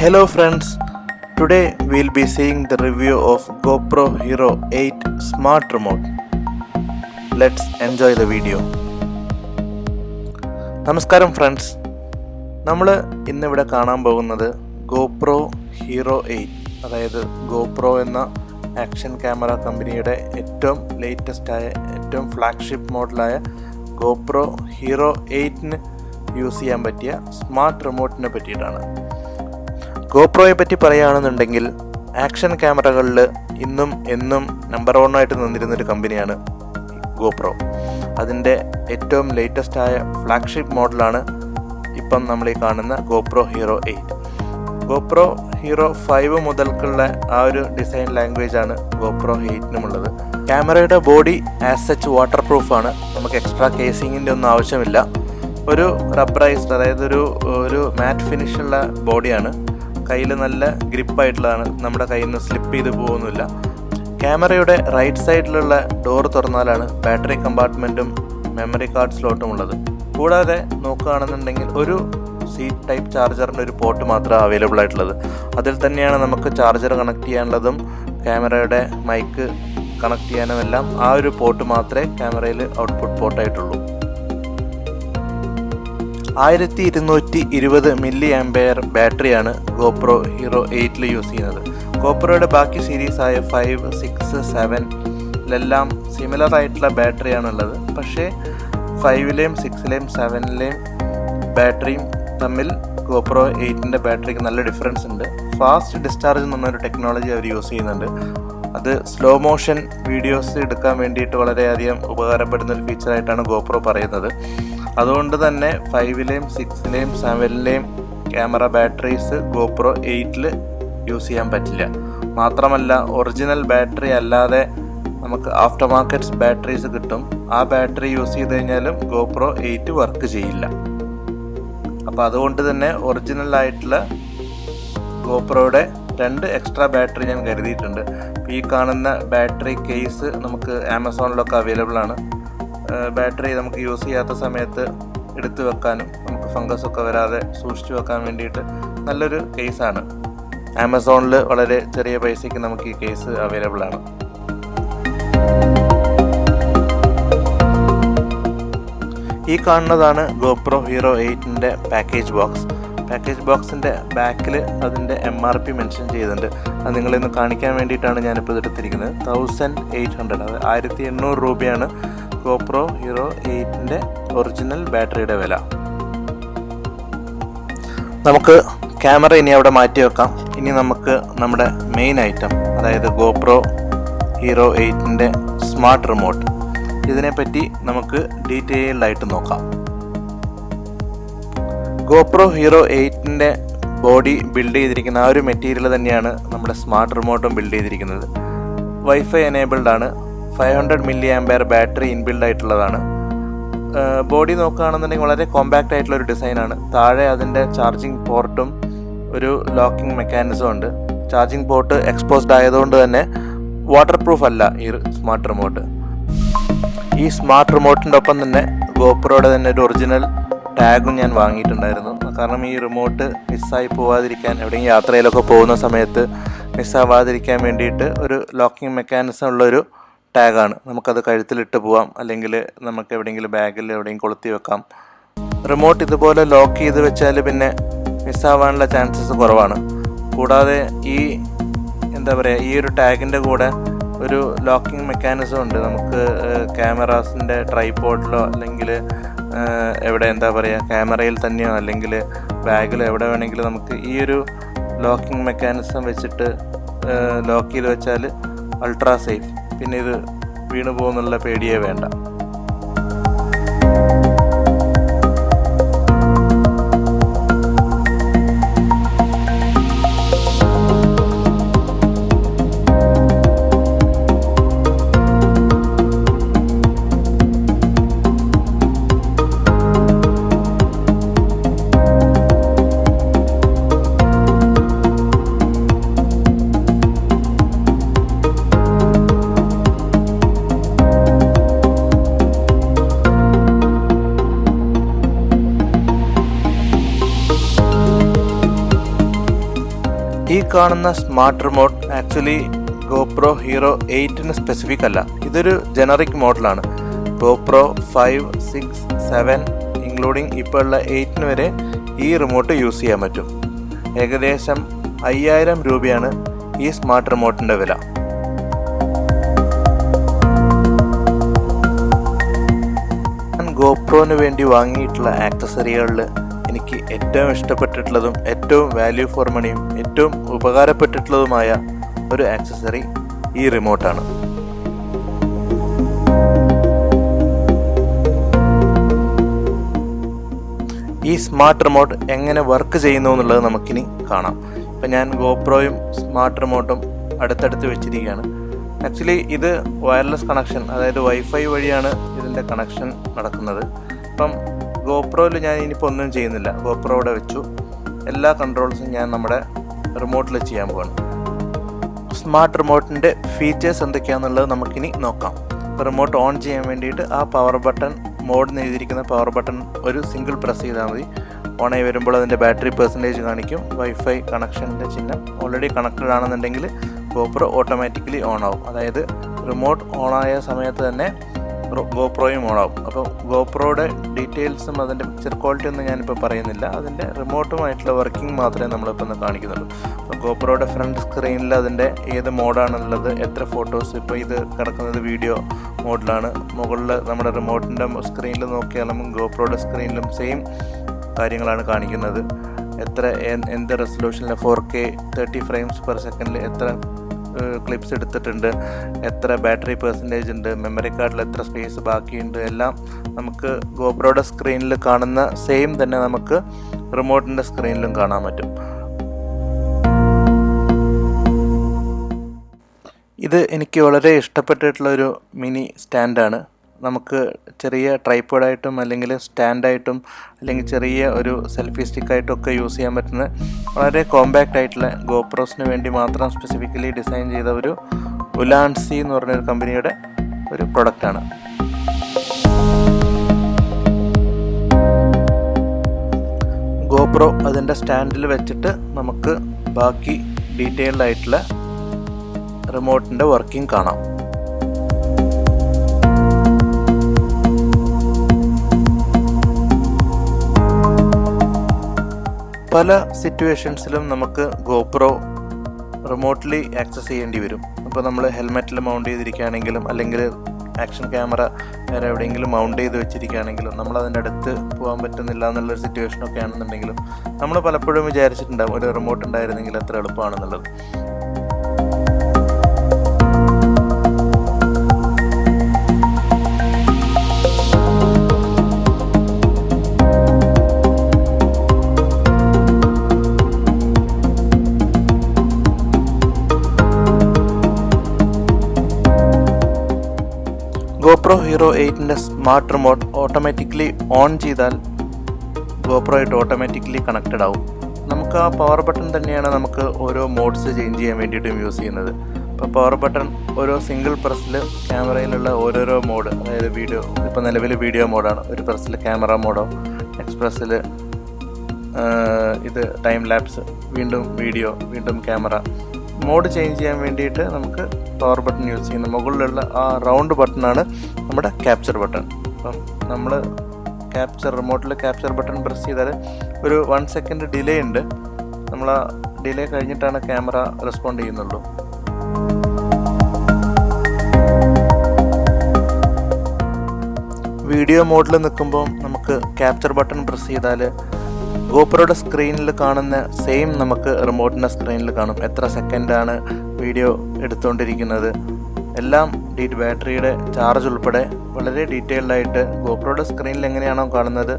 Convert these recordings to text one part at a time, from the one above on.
Hello friends, today we'll be seeing the review of Gopro Hero 8 Smart Remote. Let's enjoy the video. നമസ്കാരം friends, നമ്മൾ ഇന്നിവിടെ കാണാൻ പോകുന്നത് GoPro Hero 8, അതായത് GoPro എന്ന ആക്ഷൻ ക്യാമറ കമ്പനിയുടെ ഏറ്റവും ലേറ്റസ്റ്റായ ഏറ്റവും ഫ്ലാഗ്ഷിപ്പ് മോഡലായ GoPro Hero 8ന് യൂസ് ചെയ്യാൻ പറ്റിയ സ്മാർട്ട് റിമോട്ടിനെ പറ്റിയിട്ടാണ്. ഗോപ്രോയെ പറ്റി പറയുകയാണെന്നുണ്ടെങ്കിൽ ആക്ഷൻ ക്യാമറകളിൽ ഇന്നും എന്നും നമ്പർ 1 ആയിട്ട് നിന്നിരുന്നൊരു കമ്പനിയാണ് ഗോപ്രോ. അതിൻ്റെ ഏറ്റവും ലേറ്റസ്റ്റായ ഫ്ലാഗ്ഷിപ്പ് മോഡലാണ് ഇപ്പം നമ്മൾ ഈ കാണുന്ന GoPro Hero 8. GoPro Hero 5 മുതൽക്കുള്ള ആ ഒരു ഡിസൈൻ ലാംഗ്വേജാണ് GoPro 8നുമുള്ളത്. ക്യാമറയുടെ ബോഡി ആസ് സച്ച് വാട്ടർ പ്രൂഫാണ്. നമുക്ക് എക്സ്ട്രാ കേസിങ്ങിൻ്റെ ഒന്നും ആവശ്യമില്ല. ഒരു റബ്ബറൈസ്ഡ്, അതായത് ഒരു മാറ്റ് ഫിനിഷുള്ള ബോഡിയാണ്. കയ്യിൽ നല്ല ഗ്രിപ്പായിട്ടുള്ളതാണ്. നമ്മുടെ കയ്യിൽ നിന്ന് സ്ലിപ്പ് ചെയ്ത് പോകുന്നില്ല. ക്യാമറയുടെ റൈറ്റ് സൈഡിലുള്ള ഡോർ തുറന്നാലാണ് ബാറ്ററി കമ്പാർട്ട്മെൻറ്റും മെമ്മറി കാർഡ് സ്ലോട്ടും ഉള്ളത്. കൂടാതെ നോക്കുകയാണെന്നുണ്ടെങ്കിൽ ഒരു സീറ്റ് ടൈപ്പ് ചാർജറിൻ്റെ ഒരു പോർട്ട് മാത്രമേ അവൈലബിൾ ആയിട്ടുള്ളത്. അതിൽ തന്നെയാണ് നമുക്ക് ചാർജർ കണക്ട് ചെയ്യാനുള്ളതും ക്യാമറയുടെ മൈക്ക് കണക്ട് ചെയ്യാനും എല്ലാം ആ ഒരു പോർട്ട് മാത്രമേ ക്യാമറയിൽ ഔട്ട്പുട്ട് പോർട്ടായിട്ടുള്ളൂ. 1220 മില്ലി ആംപെയർ ബാറ്ററിയാണ് GoPro Hero 8ൽ യൂസ് ചെയ്യുന്നത്. ഗോപ്രോയുടെ ബാക്കി സീരീസായ 5, 6, 7ലെല്ലാം സിമിലർ ആയിട്ടുള്ള ബാറ്ററിയാണുള്ളത്. പക്ഷേ 5ലെയും 6ലെയും 7ലെയും ബാറ്ററിയും തമ്മിൽ GoPro 8ൻ്റെ ബാറ്ററിക്ക് നല്ല ഡിഫറൻസ് ഉണ്ട്. ഫാസ്റ്റ് ഡിസ്ചാർജ് എന്ന് പറഞ്ഞൊരു ടെക്നോളജി അവർ യൂസ് ചെയ്യുന്നുണ്ട്. അത് സ്ലോ മോഷൻ വീഡിയോസ് എടുക്കാൻ വേണ്ടിയിട്ട് വളരെയധികം ഉപകാരപ്പെടുന്ന ഒരു ഫീച്ചറായിട്ടാണ് GoPro പറയുന്നത്. അതുകൊണ്ട് തന്നെ 5ലെയും 6ലെയും 7ലെയും ക്യാമറ ബാറ്ററീസ് GoPro 8ൽ യൂസ് ചെയ്യാൻ പറ്റില്ല. മാത്രമല്ല ഒറിജിനൽ ബാറ്ററി അല്ലാതെ നമുക്ക് ആഫ്റ്റർ മാർക്കറ്റ്സ് ബാറ്ററീസ് കിട്ടും. ആ ബാറ്ററി യൂസ് ചെയ്ത് കഴിഞ്ഞാലും GoPro 8 വർക്ക് ചെയ്യില്ല. അപ്പോൾ അതുകൊണ്ട് തന്നെ ഒറിജിനൽ ആയിട്ടുള്ള GoProയുടെ 2 എക്സ്ട്രാ ബാറ്ററി ഞാൻ കരുതിയിട്ടുണ്ട്. ഈ കാണുന്ന ബാറ്ററി കേസ് നമുക്ക് ആമസോണിലൊക്കെ അവൈലബിൾ ആണ്. ബാറ്ററി നമുക്ക് യൂസ് ചെയ്യാത്ത സമയത്ത് എടുത്തു വെക്കാനും നമുക്ക് ഫംഗസ് ഒക്കെ വരാതെ സൂക്ഷിച്ചു വെക്കാൻ വേണ്ടിയിട്ട് നല്ലൊരു കേസാണ്. ആമസോണിൽ വളരെ ചെറിയ പൈസയ്ക്ക് നമുക്ക് ഈ കേസ് അവൈലബിൾ ആണ്. ഈ കാണുന്നതാണ് GoPro Hero 8ൻ്റെ പാക്കേജ് ബോക്സ്. പാക്കേജ് ബോക്സിൻ്റെ ബാക്കിൽ അതിൻ്റെ MRP മെൻഷൻ ചെയ്തിട്ടുണ്ട്. അത് നിങ്ങളിന്ന് കാണിക്കാൻ വേണ്ടിയിട്ടാണ് ഞാനിപ്പോൾ ഇതെടുത്തിരിക്കുന്നത്. 1800, അത് 1800 രൂപയാണ് GoPro Hero 8ൻ്റെ ഒറിജിനൽ ബാറ്ററിയുടെ വില. നമുക്ക് ക്യാമറ ഇനി അവിടെ മാറ്റി വെക്കാം. ഇനി നമുക്ക് നമ്മുടെ മെയിൻ ഐറ്റം, അതായത് GoPro Hero 8ൻ്റെ സ്മാർട്ട് റിമോട്ട്, ഇതിനെപ്പറ്റി നമുക്ക് ഡീറ്റെയിൽഡ് ആയിട്ട് നോക്കാം. GoPro Hero 8ൻ്റെ ബോഡി ബിൽഡ് ചെയ്തിരിക്കുന്ന ആ ഒരു മെറ്റീരിയൽ തന്നെയാണ് നമ്മുടെ സ്മാർട്ട് റിമോട്ടും ബിൽഡ് ചെയ്തിരിക്കുന്നത്. വൈഫൈ എനേബിൾഡ് ആണ്. 500 മില്ലി ആംപെയർ ബാറ്ററി ഇൻബിൽഡ് ആയിട്ടുള്ളതാണ്. ബോഡി നോക്കുകയാണെന്നുണ്ടെങ്കിൽ വളരെ കോമ്പാക്റ്റ് ആയിട്ടുള്ളൊരു ഡിസൈനാണ്. താഴെ അതിൻ്റെ ചാർജിങ് പോർട്ടും ഒരു ലോക്കിംഗ് മെക്കാനിസം ഉണ്ട്. ചാർജിങ് പോർട്ട് എക്സ്പോസ്ഡ് ആയതുകൊണ്ട് തന്നെ വാട്ടർ പ്രൂഫ് അല്ല ഈ സ്മാർട്ട് റിമോട്ട്. ഈ സ്മാർട്ട് റിമോട്ടിൻ്റെ ഒപ്പം തന്നെ GoProയുടെ തന്നെ ഒരു ഒറിജിനൽ ടാഗും ഞാൻ വാങ്ങിയിട്ടുണ്ടായിരുന്നു. കാരണം ഈ റിമോട്ട് മിസ്സായി പോവാതിരിക്കാൻ, എവിടെയെങ്കിലും യാത്രയിലൊക്കെ പോകുന്ന സമയത്ത് മിസ്സാവാതിരിക്കാൻ വേണ്ടിയിട്ട് ഒരു ലോക്കിംഗ് മെക്കാനിസം ഉള്ളൊരു ടാഗാണ്. നമുക്കത് കഴുത്തിലിട്ട് പോവാം, അല്ലെങ്കിൽ നമുക്ക് എവിടെയെങ്കിലും ബാഗിൽ എവിടെയെങ്കിലും കൊളുത്തി വെക്കാം. റിമോട്ട് ഇതുപോലെ ലോക്ക് ചെയ്ത് വെച്ചാൽ പിന്നെ മിസ്സാവാനുള്ള ചാൻസസ് കുറവാണ്. കൂടാതെ ഈ ഈ ഒരു ടാഗിൻ്റെ കൂടെ ഒരു ലോക്കിംഗ് മെക്കാനിസം ഉണ്ട്. നമുക്ക് ക്യാമറാസിൻ്റെ ട്രൈപോഡിലോ അല്ലെങ്കിൽ ക്യാമറയിൽ തന്നെയോ അല്ലെങ്കിൽ ബാഗിലോ എവിടെ വേണമെങ്കിലും നമുക്ക് ഈ ഒരു ലോക്കിംഗ് മെക്കാനിസം വെച്ചിട്ട് ലോക്ക് ചെയ്ത് വെച്ചാൽ അൾട്രാ സേഫ്. പിന്നെ ഇത് വീണു പോകുന്നുള്ള പേടിയേ വേണ്ട. കാണുന്ന smart remote actually GoPro Hero 8 specific അല്ല. ഇതൊരു ജനറിക് മോഡലാണ്. GoPro 5, 6, 7 ഇൻക്ലൂഡിങ് ഇപ്പോൾ ഉള്ള 8 വരെ ഈ റിമോട്ട് യൂസ് ചെയ്യാൻ പറ്റും. ഏകദേശം 5000 രൂപയാണ് ഈ സ്മാർട്ട് റിമോട്ടിൻ്റെ വില. ഞാൻ GoProന് വേണ്ടി വാങ്ങിയിട്ടുള്ള ആക്സസറികളിൽ എനിക്ക് ഏറ്റവും ഇഷ്ടപ്പെട്ടിട്ടുള്ളതും ഏറ്റവും വാല്യൂ ഫോർ മണിയും ഏറ്റവും ഉപകാരപ്പെട്ടിട്ടുള്ളതുമായ ഒരു ആക്സസറി ഈ റിമോട്ടാണ്. ഈ സ്മാർട്ട് റിമോട്ട് എങ്ങനെ വർക്ക് ചെയ്യുന്നു എന്നുള്ളത് നമുക്കിനി കാണാം. ഇപ്പം ഞാൻ GoProയും സ്മാർട്ട് റിമോട്ടും അടുത്തടുത്ത് വെച്ചിരിക്കുകയാണ്. ആക്ച്വലി ഇത് വയർലെസ് കണക്ഷൻ, അതായത് വൈഫൈ വഴിയാണ് ഇതിൻ്റെ കണക്ഷൻ നടക്കുന്നത്. അപ്പം GoProയിൽ ഞാൻ ഇനിയിപ്പോൾ ഒന്നും ചെയ്യുന്നില്ല. GoPro ഇവിടെ വെച്ചു. എല്ലാ കൺട്രോൾസും ഞാൻ നമ്മുടെ റിമോട്ടിൽ ചെയ്യാൻ പോവാണ്. സ്മാർട്ട് റിമോട്ടിൻ്റെ ഫീച്ചേഴ്സ് എന്തൊക്കെയാണെന്നുള്ളത് നമുക്കിനി നോക്കാം. റിമോട്ട് ഓൺ ചെയ്യാൻ വേണ്ടിയിട്ട് ആ പവർ ബട്ടൺ, മോഡ് എഴുതിയിരിക്കുന്ന പവർ ബട്ടൺ ഒരു സിംഗിൾ പ്രസ് ചെയ്താൽ മതി. ഓണായി വരുമ്പോൾ അതിൻ്റെ ബാറ്ററി പെർസെൻറ്റേജ് കാണിക്കും. വൈഫൈ കണക്ഷൻ്റെ ചിഹ്നം ഓൾറെഡി കണക്റ്റഡ് ആണെന്നുണ്ടെങ്കിൽ GoPro ഓട്ടോമാറ്റിക്കലി ഓൺ ആവും. അതായത് റിമോട്ട് ഓണായ സമയത്ത് തന്നെ GoProയും ഓണാവും. അപ്പോൾ GoProയുടെ ഡീറ്റെയിൽസും അതിൻ്റെ പിക്ചർ ക്വാളിറ്റി ഒന്നും ഞാനിപ്പോൾ പറയുന്നില്ല. അതിൻ്റെ റിമോട്ടുമായിട്ടുള്ള വർക്കിംഗ് മാത്രമേ നമ്മളിപ്പോൾ ഒന്ന് കാണിക്കുന്നുള്ളൂ. അപ്പോൾ GoProയുടെ ഫ്രണ്ട് സ്ക്രീനിൽ അതിൻ്റെ ഏത് മോഡാണുള്ളത്, എത്ര ഫോട്ടോസ്, ഇപ്പോൾ ഇത് കിടക്കുന്നത് വീഡിയോ മോഡിലാണ്. മുകളിൽ നമ്മുടെ റിമോട്ടിൻ്റെ സ്ക്രീനിൽ നോക്കിയാലും GoProയുടെ സ്ക്രീനിലും സെയിം കാര്യങ്ങളാണ് കാണിക്കുന്നത്. എന്ത് റെസൊല്യൂഷനിൽ 4K 30 frames per second എത്ര ക്ലിപ്സ് എടുത്തിട്ടുണ്ട്, എത്ര ബാറ്ററി പെർസെൻറ്റേജ് ഉണ്ട്, മെമ്മറി കാർഡിൽ എത്ര സ്പേസ് ബാക്കിയുണ്ട്, എല്ലാം നമുക്ക് GoProയുടെ സ്ക്രീനിൽ കാണുന്ന സെയിം തന്നെ നമുക്ക് റിമോട്ടിൻ്റെ സ്ക്രീനിലും കാണാൻ പറ്റും. ഇത് എനിക്ക് വളരെ ഇഷ്ടപ്പെട്ടിട്ടുള്ളൊരു മിനി സ്റ്റാൻഡാണ്. നമുക്ക് ചെറിയ ട്രൈപോഡായിട്ടും അല്ലെങ്കിൽ സ്റ്റാൻഡായിട്ടും അല്ലെങ്കിൽ ചെറിയ ഒരു സെൽഫി സ്റ്റിക്കായിട്ടും ഒക്കെ യൂസ് ചെയ്യാൻ പറ്റുന്ന വളരെ കോമ്പാക്റ്റ് ആയിട്ടുള്ള GoProസിന് വേണ്ടി മാത്രം സ്പെസിഫിക്കലി ഡിസൈൻ ചെയ്ത ഒരു ഉലാൻസി എന്ന് പറഞ്ഞൊരു കമ്പനിയുടെ ഒരു പ്രൊഡക്റ്റാണ്. GoPro അതിൻ്റെ സ്റ്റാൻഡിൽ വെച്ചിട്ട് നമുക്ക് ബാക്കി ഡീറ്റെയിൽഡ് ആയിട്ടുള്ള റിമോട്ടിൻ്റെ വർക്കിംഗ് കാണാം. പല സിറ്റുവേഷൻസിലും നമുക്ക് GoPro റിമോട്ട്ലി ആക്സസ് ചെയ്യേണ്ടി വരും. അപ്പോൾ നമ്മൾ ഹെൽമെറ്റിൽ മൗണ്ട് ചെയ്തിരിക്കുകയാണെങ്കിലും അല്ലെങ്കിൽ ആക്ഷൻ ക്യാമറ വേറെ എവിടെയെങ്കിലും മൗണ്ട് ചെയ്ത് വെച്ചിരിക്കുകയാണെങ്കിലും നമ്മൾ അതിൻ്റെ അടുത്ത് പോകാൻ പറ്റുന്നില്ല എന്നുള്ളൊരു സിറ്റുവേഷനൊക്കെ ആണെന്നുണ്ടെങ്കിലും നമ്മൾ പലപ്പോഴും വിചാരിച്ചിട്ടുണ്ടാകും ഒരു റിമോട്ട് ഉണ്ടായിരുന്നെങ്കിൽ എത്ര എളുപ്പമാണെന്നുള്ളത്. GoPro Hero 8ൻ്റെ സ്മാർട്ട് റിമോട്ട് ഓട്ടോമാറ്റിക്കലി ഓൺ ചെയ്താൽ GoPro ആയിട്ട് ഓട്ടോമാറ്റിക്കലി കണക്റ്റഡ് ആവും. നമുക്ക് ആ പവർ ബട്ടൺ തന്നെയാണ് നമുക്ക് ഓരോ മോഡ്സ് ചേഞ്ച് ചെയ്യാൻ വേണ്ടിയിട്ടും യൂസ് ചെയ്യുന്നത്. ഇപ്പോൾ പവർ ബട്ടൺ ഓരോ സിംഗിൾ പ്രസ്സിൽ ക്യാമറയിലുള്ള ഓരോരോ മോഡ്, അതായത് വീഡിയോ, ഇപ്പോൾ നിലവിൽ വീഡിയോ മോഡാണ്, ഒരു പ്രസ്സിൽ ക്യാമറ മോഡോ, നെക്സ്റ്റ് പ്രസ്സിൽ ഇത് ടൈം ലാപ്സ്, വീണ്ടും വീഡിയോ, വീണ്ടും ക്യാമറ. മോഡ് ചേഞ്ച് ചെയ്യാൻ വേണ്ടിയിട്ട് നമുക്ക് പവർ ബട്ടൺ യൂസ് ചെയ്യുന്ന മുകളിലുള്ള ആ റൗണ്ട് ബട്ടണാണ് നമ്മുടെ ക്യാപ്ചർ ബട്ടൺ. അപ്പം നമ്മൾ റിമോട്ടിൽ ക്യാപ്ചർ ബട്ടൺ പ്രസ് ചെയ്താൽ ഒരു 1 second ഡിലേ ഉണ്ട്. നമ്മൾ ആ ഡിലേ കഴിഞ്ഞിട്ടാണ് ക്യാമറ റെസ്പോണ്ട് ചെയ്യുന്നുള്ളൂ. വീഡിയോ മോഡിൽ നിൽക്കുമ്പോൾ നമുക്ക് ക്യാപ്ചർ ബട്ടൺ പ്രസ് ചെയ്താൽ GoProയുടെ സ്ക്രീനിൽ കാണുന്ന സെയിം നമുക്ക് റിമോട്ടിൻ്റെ സ്ക്രീനിൽ കാണും. എത്ര സെക്കൻഡാണ് വീഡിയോ എടുത്തുകൊണ്ടിരിക്കുന്നത്, എല്ലാം ബാറ്ററിയുടെ ചാർജ് ഉൾപ്പെടെ വളരെ ഡീറ്റെയിൽഡ് ആയിട്ട് GoProയുടെ സ്ക്രീനിൽ എങ്ങനെയാണോ കാണുന്നത്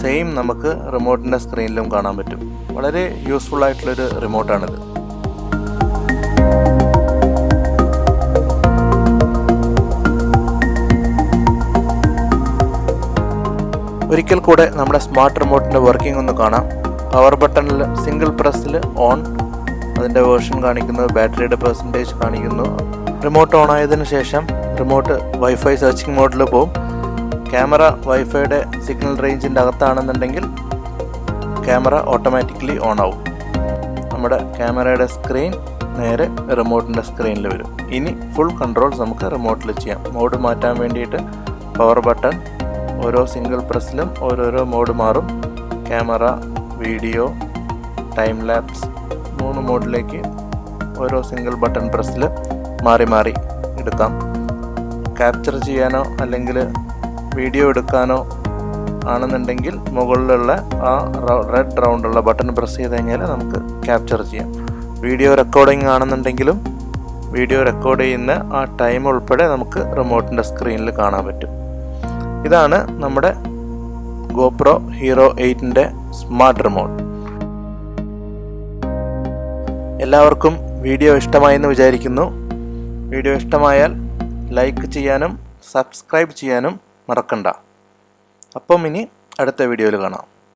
സെയിം നമുക്ക് റിമോട്ടിൻ്റെ സ്ക്രീനിലും കാണാൻ പറ്റും. വളരെ യൂസ്ഫുൾ ആയിട്ടുള്ളൊരു റിമോട്ടാണിത്. ഒരിക്കൽ കൂടെ നമ്മുടെ സ്മാർട്ട് റിമോട്ടിൻ്റെ വർക്കിംഗ് ഒന്ന് കാണാം. പവർ ബട്ടണിൽ സിംഗിൾ പ്രസ്സിൽ ഓൺ, അതിൻ്റെ വേർഷൻ കാണിക്കുന്നു, ബാറ്ററിയുടെ പെർസെൻറ്റേജ് കാണിക്കുന്നു. റിമോട്ട് ഓൺ ആയതിനു ശേഷം റിമോട്ട് വൈഫൈ സെർച്ചിങ് മോഡിൽ പോകും. ക്യാമറ വൈഫൈയുടെ സിഗ്നൽ റേഞ്ചിൻ്റെ അകത്താണെന്നുണ്ടെങ്കിൽ ക്യാമറ ഓട്ടോമാറ്റിക്കലി ഓൺ ആവും. നമ്മുടെ ക്യാമറയുടെ സ്ക്രീൻ നേരെ റിമോട്ടിൻ്റെ സ്ക്രീനിൽ വരും. ഇനി ഫുൾ കൺട്രോൾസ് നമുക്ക് റിമോട്ടിൽ ചെയ്യാം. മോഡ് മാറ്റാൻ വേണ്ടിയിട്ട് പവർ ബട്ടൺ ഓരോ സിംഗിൾ പ്രസ്സിലും ഓരോരോ മോഡ് മാറും. ക്യാമറ, വീഡിയോ, ടൈം ലാപ്സ് 3 മോഡിലേക്ക് ഓരോ സിംഗിൾ ബട്ടൺ പ്രസ്സിൽ മാറി മാറി എടുക്കാം. ക്യാപ്ചർ ചെയ്യാനോ അല്ലെങ്കിൽ വീഡിയോ എടുക്കാനോ ആണെന്നുണ്ടെങ്കിൽ മുകളിലുള്ള ആ റെഡ് റൗണ്ടുള്ള ബട്ടൺ പ്രസ് ചെയ്ത് കഴിഞ്ഞാൽ നമുക്ക് ക്യാപ്ചർ ചെയ്യാം. വീഡിയോ റെക്കോർഡിംഗ് ആണെന്നുണ്ടെങ്കിലും വീഡിയോ റെക്കോർഡ് ചെയ്യുന്ന ആ ടൈം ഉൾപ്പെടെ നമുക്ക് റിമോട്ടിൻ്റെ സ്ക്രീനിൽ കാണാൻ പറ്റും. ഇതാണ് നമ്മുടെ GoPro Hero 8ൻ്റെ സ്മാർട്ട് റിമോട്ട്. എല്ലാവർക്കും വീഡിയോ ഇഷ്ടമായെന്ന് വിചാരിക്കുന്നു. വീഡിയോ ഇഷ്ടമായാൽ ലൈക്ക് ചെയ്യാനും സബ്സ്ക്രൈബ് ചെയ്യാനും മറക്കണ്ട. അപ്പം ഇനി അടുത്ത വീഡിയോയിൽ കാണാം.